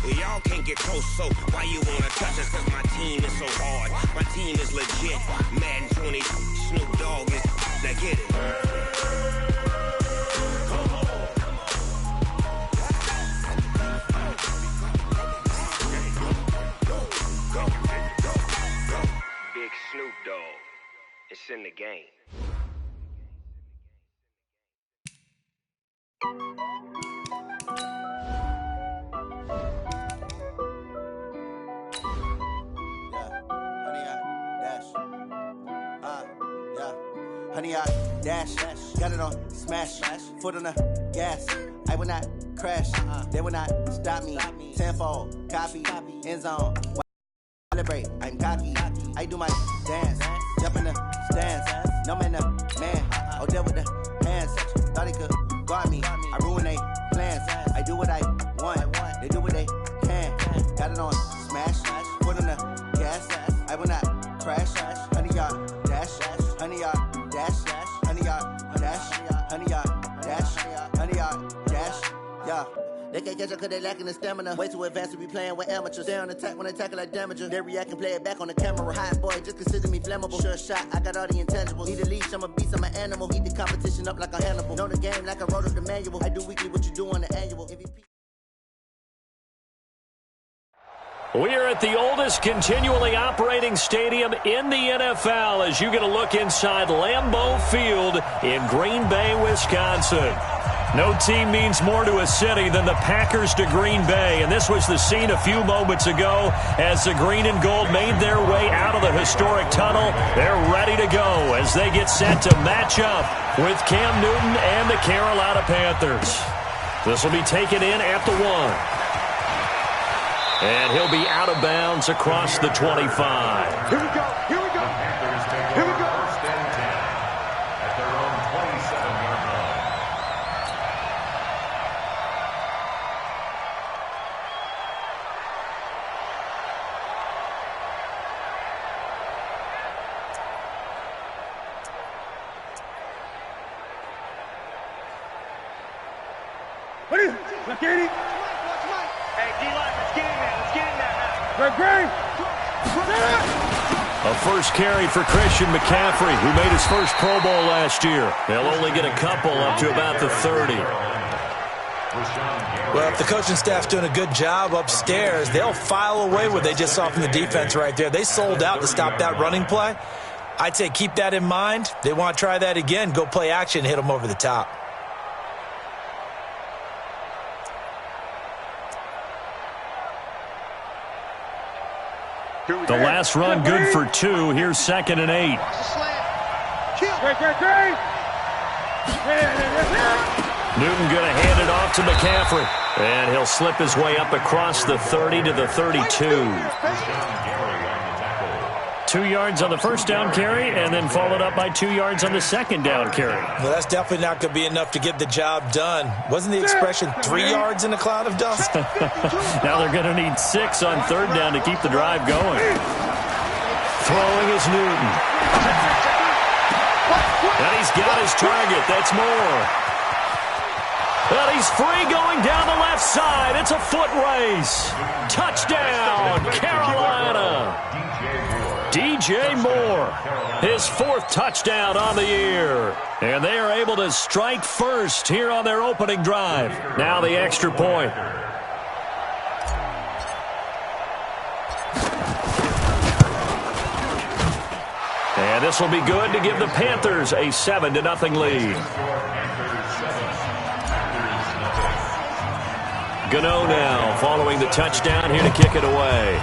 Y'all can't get close, so why you wanna touch us? Cause my team is so hard. My team is legit. Madden 20, Snoop Dogg is. Now get it. Big Snoop Dogg. It's in the game. Honey, I dash, got it on smash, foot on the gas. I will not crash, they will not stop me. Tenfold, copy, end zone. Celebrate, I'm cocky. I do my dance, jump in the stands. No man, the man. Oh, there with the hands. Thought he could guard me. I ruin they plans. I do what I want. They do what they can. Got it on smash, foot on the gas. I will not crash. Honey, y'all dash, honey, y'all dash, honey, y'all dash, honey, y'all dash, honey, y'all dash, yeah. They can't catch up cause they lacking the stamina. Way too advanced to be playing with amateurs. Stay on attack when they tackle like damager. They react and play it back on the camera. Hot boy, just consider me flammable. Sure shot, I got all the intangibles. Need a leash, I'm a beast, I'm an animal. Heat the competition up like a Hannibal. Know the game like I wrote up the manual. I do weekly what you do on the annual. MVP. We are at the oldest continually operating stadium in the NFL as you get a look inside Lambeau Field in Green Bay, Wisconsin. No team means more to a city than the Packers to Green Bay, and this was the scene a few moments ago as the green and gold made their way out of the historic tunnel. They're ready to go as they get set to match up with Cam Newton and the Carolina Panthers. This will be taken in at the 1. And he'll be out of bounds across the 25. Here we go. Here we go. Here we go. First and 10 at their own 27-yard line. What is it? Let's get it. Hey, D-line, let's get in there. Let's get in there now. A first carry for Christian McCaffrey, who made his first Pro Bowl last year. They'll only get a couple up to about the 30. Well, if the coaching staff's doing a good job upstairs, they'll file away what they just saw from the defense right there. They sold out to stop that running play. I'd say keep that in mind. They want to try that again. Go play action, hit them over the top. The last run good for 2. Here's 2nd and 8. Newton going to hand it off to McCaffrey. And he'll slip his way up across the 30 to the 32. 2 yards on the first down carry, and then followed up by 2 yards on the second down carry. Well, that's definitely not going to be enough to get the job done. Wasn't the expression 3 yards in a cloud of dust? Now they're going to need 6 on third down to keep the drive going. Throwing is Newton. And he's got his target. That's Moore. But he's free going down the left side. It's a foot race. Touchdown, Carolina. DJ Moore, his 4th touchdown on the year. And they are able to strike first here on their opening drive. Now the extra point. And this will be good to give the Panthers a 7-0 lead. Gano now following the touchdown here to kick it away.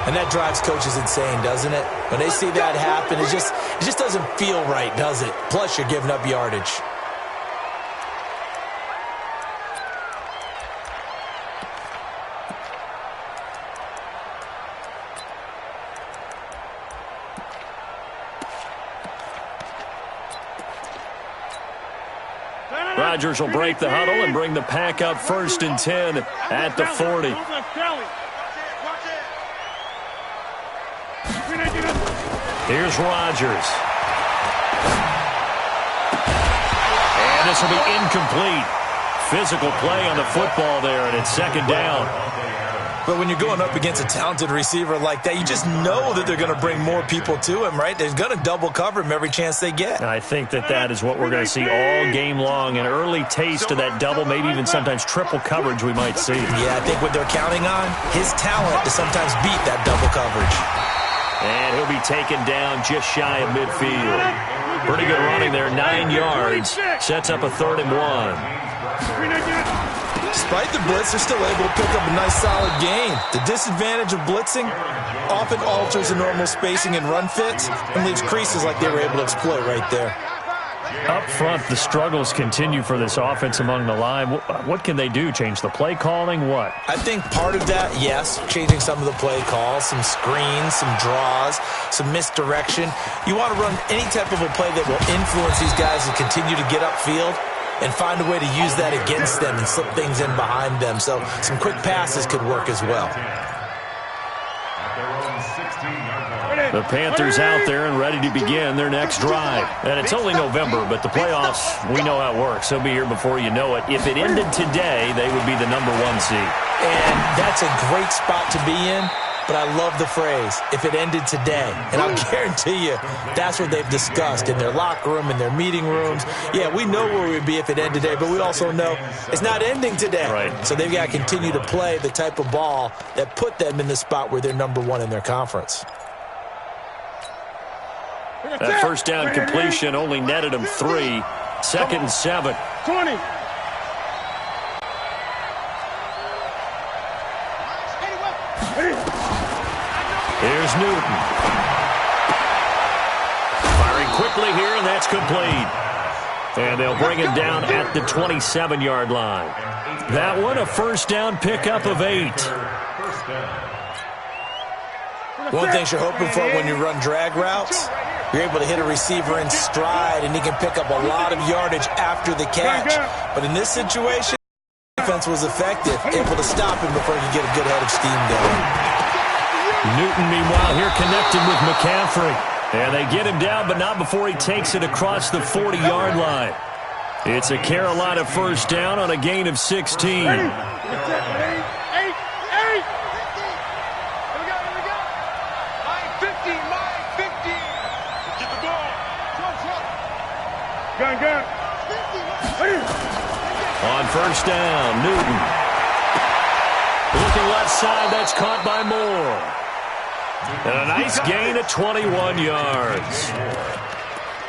And that drives coaches insane, doesn't it? When they see that happen, it just doesn't feel right, does it? Plus, you're giving up yardage. Rodgers will break the huddle and bring the pack up 1st and 10 at the 40. Here's Rodgers. And this will be incomplete. physical play on the football there, and it's second down. But when you're going up against a talented receiver like that, you just know that they're going to bring more people to him, right? They're going to double cover him every chance they get. I think that is what we're going to see all game long, an early taste of that double, maybe even sometimes triple coverage we might see. Yeah, I think what they're counting on, his talent to sometimes beat that double coverage. And he'll be taken down just shy of midfield. Pretty good running there, 9 yards. Sets up a 3rd and 1. Despite the blitz, they're still able to pick up a nice solid gain. The disadvantage of blitzing often alters the normal spacing and run fits and leaves creases like they were able to exploit right there. Up front, the struggles continue for this offense among the line. What can they do? Change the play calling? What? I think part of that, yes, changing some of the play calls, some screens, some draws, some misdirection. You want to run any type of a play that will influence these guys to continue to get upfield and find a way to use that against them and slip things in behind them. So some quick passes could work as well. The Panthers out there and ready to begin their next drive. And it's only November, but the playoffs, we know how it works. They'll be here before you know it. If it ended today, they would be the number 1 seed. And that's a great spot to be in. But I love the phrase, if it ended today. And I'll guarantee you, that's what they've discussed in their locker room, in their meeting rooms. Yeah, we know where we'd be if it ended today, but we also know it's not ending today. Right. So they've got to continue to play the type of ball that put them in the spot where they're number 1 in their conference. That first down completion only netted them 3. 2nd and 7. 20. Here's Newton. Firing quickly here, and that's complete. And they'll bring him down at the 27-yard line. That one, a first down pickup of 8. One thing you're hoping for when you run drag routes, you're able to hit a receiver in stride, and he can pick up a lot of yardage after the catch. But in this situation, the defense was effective, able to stop him before he could get a good head of steam going. Newton, meanwhile, here connected with McCaffrey. And they get him down, but not before he takes it across the 40-yard line. It's a Carolina first down on a gain of 16. On first down, Newton. Looking left side, that's caught by Moore. And a nice gain of 21 yards.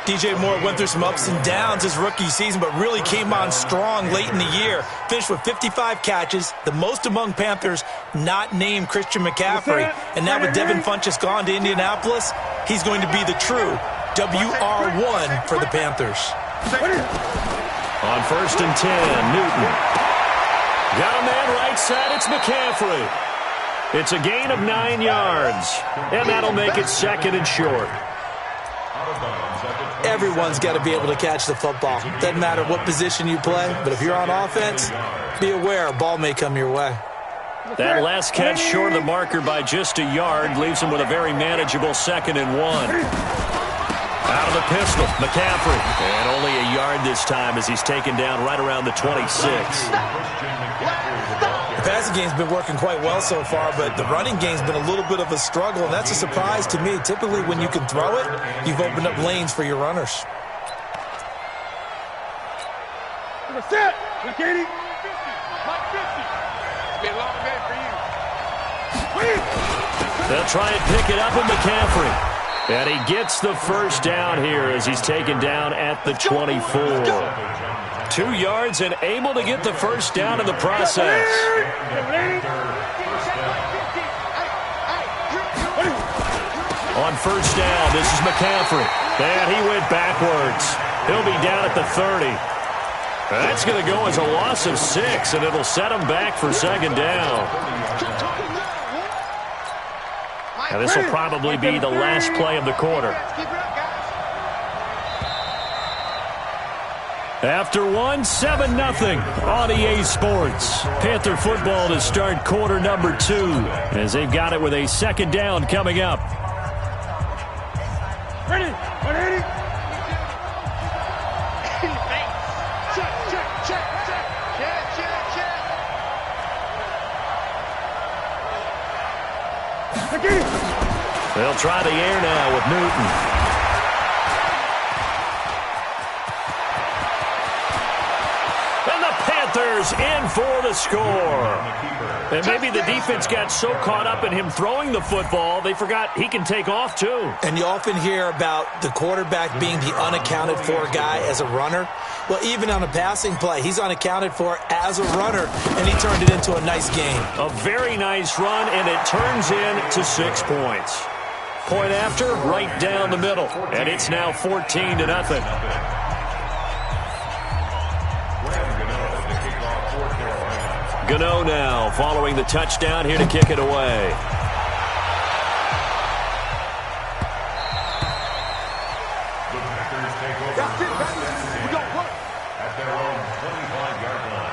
DJ Moore went through some ups and downs his rookie season, but really came on strong late in the year. Finished with 55 catches, the most among Panthers not named Christian McCaffrey. And now with Devin Funchess gone to Indianapolis, he's going to be the true WR1 for the Panthers. On first and 10, Newton. Got a man right side, it's McCaffrey. It's a gain of 9 yards, and that'll make it 2nd and short. Everyone's got to be able to catch the football. Doesn't matter what position you play, but if you're on offense, be aware a ball may come your way. That last catch short of the marker by just a yard leaves him with a very manageable 2nd and 1. Out of the pistol, McCaffrey. And only a yard this time as he's taken down right around the 26. The passing game's been working quite well so far, but the running game's been a little bit of a struggle, and that's a surprise to me. Typically, when you can throw it, you've opened up lanes for your runners. Set. Like 80. Like 50. It's been a long day for you. They'll try and pick it up with McCaffrey. And he gets the first down here as he's taken down at the 24. 2 yards and able to get the first down in the process. On first down, this is McCaffrey. And he went backwards. He'll be down at the 30. That's going to go as a loss of 6, and it'll set him back for 2nd down. And this will probably be the last play of the quarter. After one, 7-0 on EA Sports. Panther football to start quarter number 2 as they've got it with a 2nd down coming up. Ready. 180. Check. They'll try the air now with Newton. And the Panthers in for the score. And maybe the defense got so caught up in him throwing the football, they forgot he can take off too. And you often hear about the quarterback being the unaccounted for guy as a runner. Well, even on a passing play, he's unaccounted for as a runner, and he turned it into a nice game. A very nice run, and it turns into 6 points. Point after, right down the middle, and it's now 14-0. Gano now following the touchdown here to kick it away. The Packers take over at their own 25-yard line.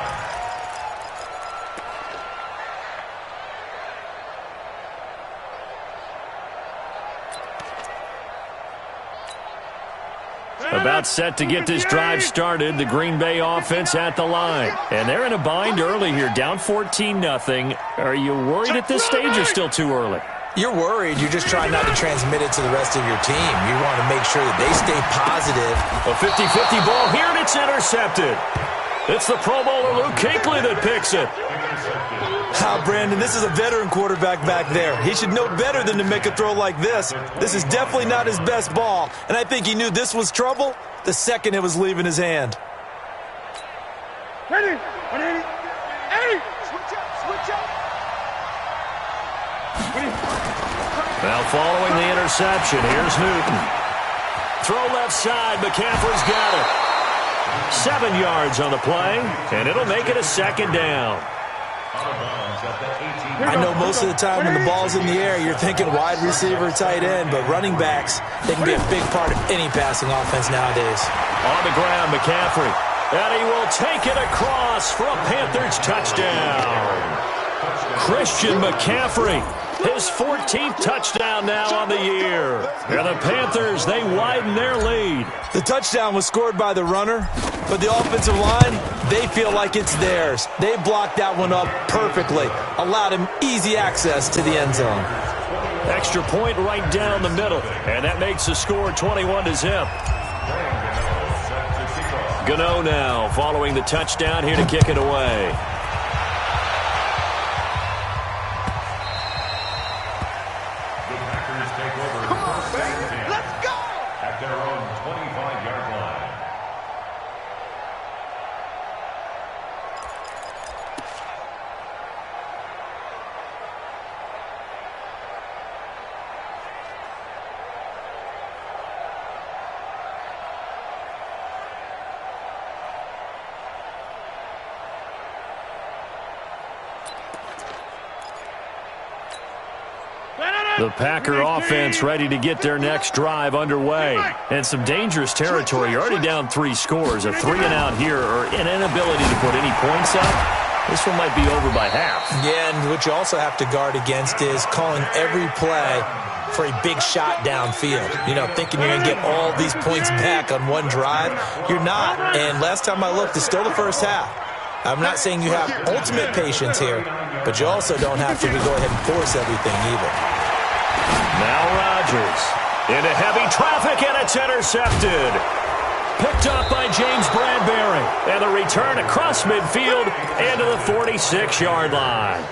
About set to get this drive started, the Green Bay offense at the line. And they're in a bind early here, down 14-0. Are you worried at this stage or still too early? You're worried. You're just trying not to transmit it to the rest of your team. You want to make sure that they stay positive. A 50-50 ball here, and it's intercepted. It's the Pro Bowler Luke Kuechly that picks it. Brandon, this is a veteran quarterback back there. He should know better than to make a throw like this. This is definitely not his best ball, and I think he knew this was trouble the second it was leaving his hand. Ready? 180. 80. Switch up. Now following the interception, here's Newton. Throw left side, McCaffrey's got it. 7 yards on the play, and it'll make it a second down. I know most of the time when the ball's in the air, you're thinking wide receiver, tight end, but running backs, they can be a big part of any passing offense nowadays. On the ground, McCaffrey. And he will take it across for a Panthers touchdown. Christian McCaffrey, his 14th touchdown now on the year. And the Panthers, they widen their lead. The touchdown was scored by the runner, but the offensive line, they feel like it's theirs. They blocked that one up perfectly, allowed him easy access to the end zone. Extra point right down the middle, and that makes the score 21-0. Gano now following the touchdown here to kick it away. The Packers take over first and 10. Let's go! At their own 25-yard line. The Packer offense ready to get their next drive underway. And some dangerous territory. You're already down 3 scores. A 3-and-out here or an inability to put any points up. This one might be over by half. Yeah, and what you also have to guard against is calling every play for a big shot downfield. You know, thinking you're going to get all these points back on one drive. You're not. And last time I looked, it's still the first half. I'm not saying you have ultimate patience here, but you also don't have to go ahead and force everything either. Now Rodgers into heavy traffic, and it's intercepted. Picked up by James Bradbury. And the return across midfield and to the 46-yard line.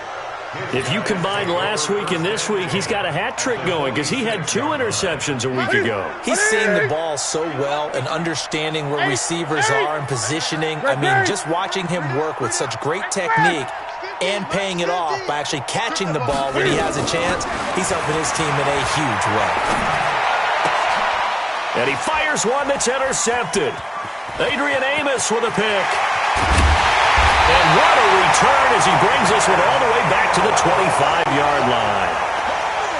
If you combine last week and this week, he's got a hat trick going because he had 2 interceptions a week ago. He's seeing the ball so well and understanding where receivers are and positioning. I mean, just watching him work with such great technique and paying it off by actually catching the ball when he has a chance, he's helping his team in a huge way. And he fires one that's intercepted. Adrian Amos with a pick. And what a return as he brings this one all the way back to the 25-yard line.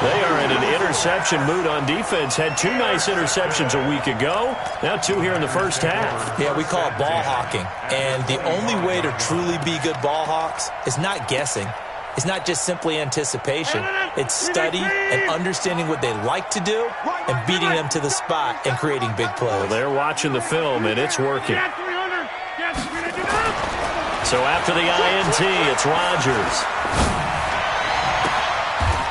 They are in an interception mood on defense. Had 2 nice interceptions a week ago. Now 2 here in the first half. Yeah, we call it ball hawking. And the only way to truly be good ball hawks is not guessing. It's not just simply anticipation. It's study and understanding what they like to do and beating them to the spot and creating big plays. Well, they're watching the film, and it's working. So after the INT, it's Rodgers.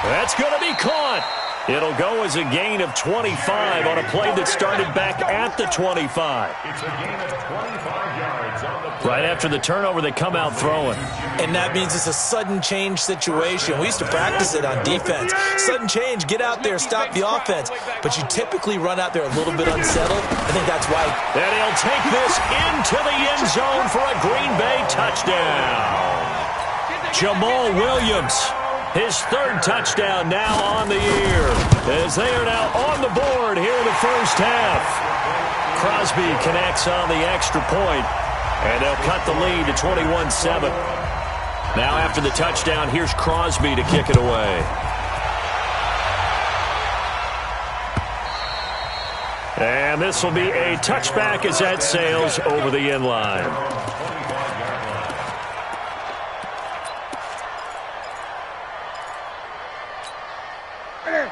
That's going to be caught. It'll go as a gain of 25 on a play that started back at the 25. It's a gain of 25 yards on the play. Right after the turnover, they come out throwing. And that means it's a sudden change situation. We used to practice it on defense. Sudden change, get out there, stop the offense. But you typically run out there a little bit unsettled. I think that's why. And he'll take this into the end zone for a Green Bay touchdown. Jamal Williams, his third touchdown now on the year, as they are now on the board here in the first half. Crosby connects on the extra point, and they'll cut the lead to 21-7. Now after the touchdown, here's Crosby to kick it away. And this will be a touchback as that sails over the end line.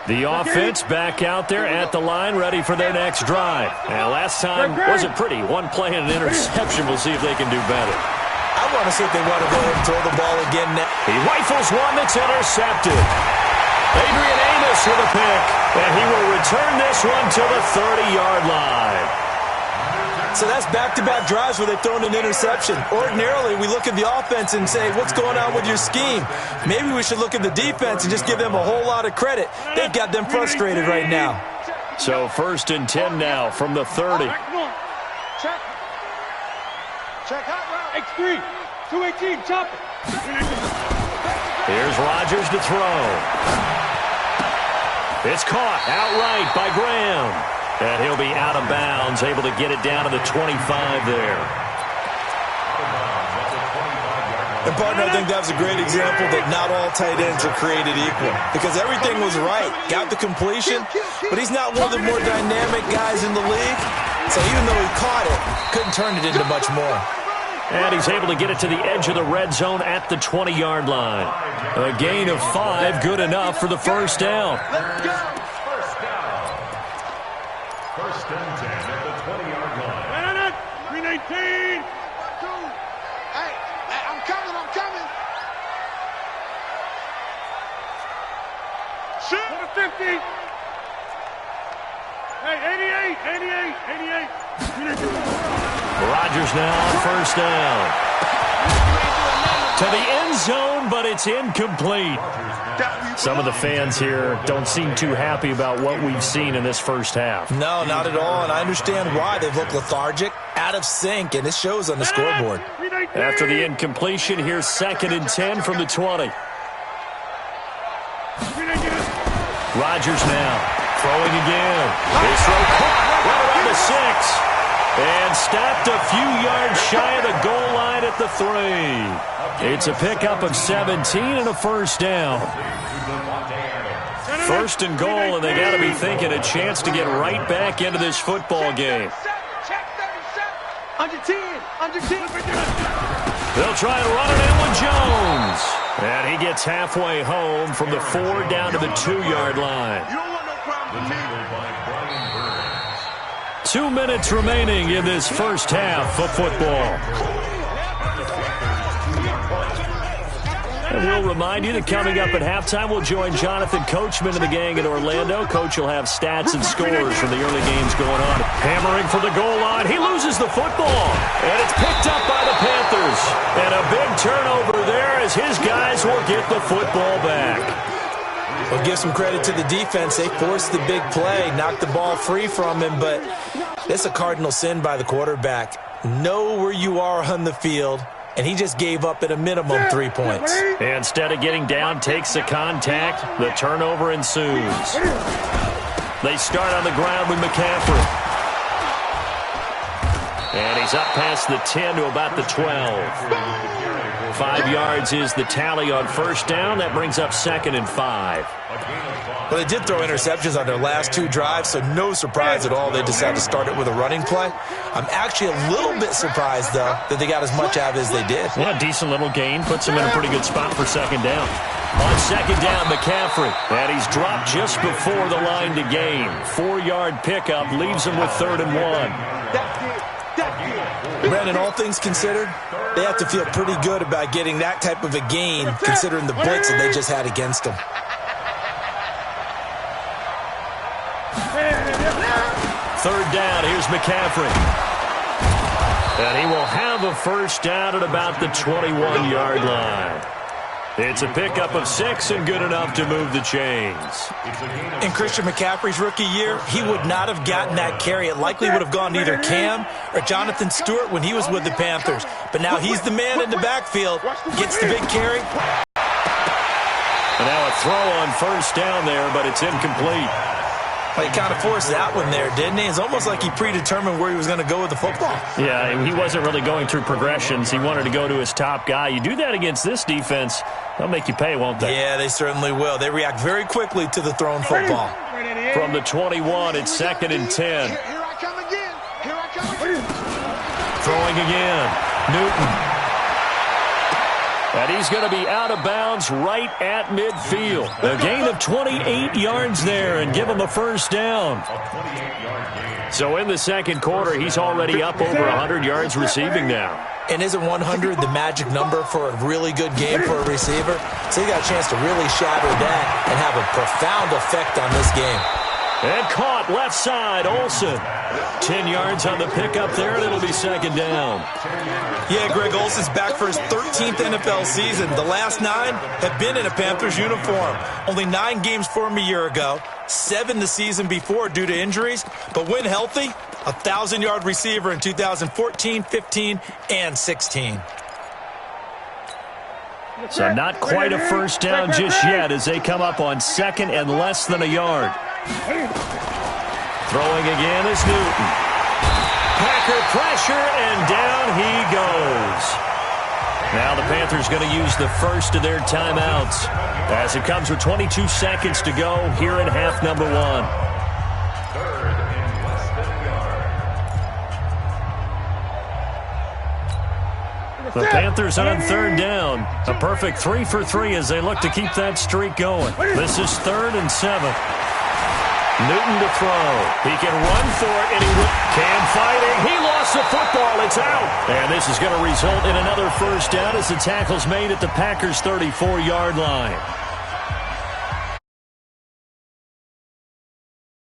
The offense back out there at the line, ready for their next drive. And last time wasn't pretty. One play and an interception. We'll see if they can do better. I want to see if they want to go ahead and throw the ball again now. He rifles one that's intercepted. Adrian Amos with a pick, and he will return this one to the 30-yard line. So that's back-to-back drives where they've thrown an interception. Ordinarily, we look at the offense and say, what's going on with your scheme? Maybe we should look at the defense and just give them a whole lot of credit. They've got them frustrated right now. So 1st and 10 now from the 30. Check. Check out route. X3. 218. Chop it. Here's Rodgers to throw. It's caught outright by Graham. And he'll be out of bounds, able to get it down to the 25 there. And, partner, I think that was a great example that not all tight ends are created equal. Because everything was right. Got the completion, but he's not one of the more dynamic guys in the league. So even though he caught it, couldn't turn it into much more. And he's able to get it to the edge of the red zone at the 20-yard line. A gain of 5, good enough for the first down. First and 10 at the 20-yard line. 319. Hey, I'm coming. Shoot. To the 50. Hey, 88. Rodgers now on first down. To the end zone, but it's incomplete. Some of the fans here don't seem too happy about what we've seen in this first half. No, not at all, and I understand why. They've looked lethargic, out of sync, and it shows on the scoreboard. After the incompletion, here's 2nd and 10 from the 20. Rodgers now throwing again. His throw caught right around the 6. And stopped a few yards shy of the goal line at the 3. It's a pickup of 17 and a first down. 1st and goal, and they got to be thinking a chance to get right back into this football game. Under 10. They'll try and run it in with Jones. And he gets halfway home from the 4 down to the 2-yard line. 2 minutes remaining in this first half of football. And we'll remind you that coming up at halftime, we'll join Jonathan Coachman and the gang in Orlando. Coach will have stats and scores from the early games going on. Hammering for the goal line. He loses the football. And it's picked up by the Panthers. And a big turnover there as his guys will get the football back. Well, give some credit to the defense. They forced the big play, knocked the ball free from him, but it's a cardinal sin by the quarterback. Know where you are on the field, and he just gave up at a minimum 3 points. Instead of getting down, takes the contact. The turnover ensues. They start on the ground with McCaffrey. And he's up past the 10 to about the 12. 5 yards is the tally on first down. That brings up 2nd and 5. Well, they did throw interceptions on their last 2 drives, so no surprise at all they decided to start it with a running play. I'm actually a little bit surprised, though, that they got as much out of it as they did. Yeah, decent little gain. Puts them in a pretty good spot for 2nd down. On 2nd down, McCaffrey. And he's dropped just before the line to gain. 4-yard pickup leaves him with 3rd and 1. Brandon, all things considered, they have to feel pretty good about getting that type of a gain, considering the blitz that they just had against them. Third down, here's McCaffrey. And he will have a first down at about the 21-yard line. It's a pickup of 6 and good enough to move the chains. In Christian McCaffrey's rookie year, he would not have gotten that carry. It likely would have gone to either Cam or Jonathan Stewart when he was with the Panthers. But now he's the man in the backfield, gets the big carry. And now a throw on first down there, but it's incomplete. Well, he kind of forced that one there, didn't he? It's almost like he predetermined where he was going to go with the football. Yeah, he wasn't really going through progressions. He wanted to go to his top guy. You do that against this defense, they'll make you pay, won't they? Yeah, they certainly will. They react very quickly to the thrown football. From the 21, it's 2nd and 10. Here I come again. Here I come again. Throwing again. Newton. And he's going to be out of bounds right at midfield. A gain of 28 yards there and give him a first down. So in the second quarter, he's already up over 100 yards receiving now. And isn't 100 the magic number for a really good game for a receiver? So he got a chance to really shatter that and have a profound effect on this game. And caught left side, Olsen. 10 yards on the pickup there, and it'll be second down. Yeah, Greg Olsen's back for his 13th NFL season. The last 9 have been in a Panthers uniform. Only 9 games for him a year ago, 7 the season before due to injuries. But when healthy, 1,000-yard receiver in 2014, 15, and 16. So not quite a first down just yet as they come up on 2nd and less than a yard. Throwing again is Newton. Packer pressure, and down he goes. Now the Panthers going to use the first of their timeouts as it comes with 22 seconds to go here in half number 1. The Panthers on third down. A perfect 3 for 3 as they look to keep that streak going. This is 3rd and 7. Newton to throw. He can run for it, and he Cam fighting. He lost the football. It's out. And this is going to result in another first down as the tackle's made at the Packers' 34-yard line.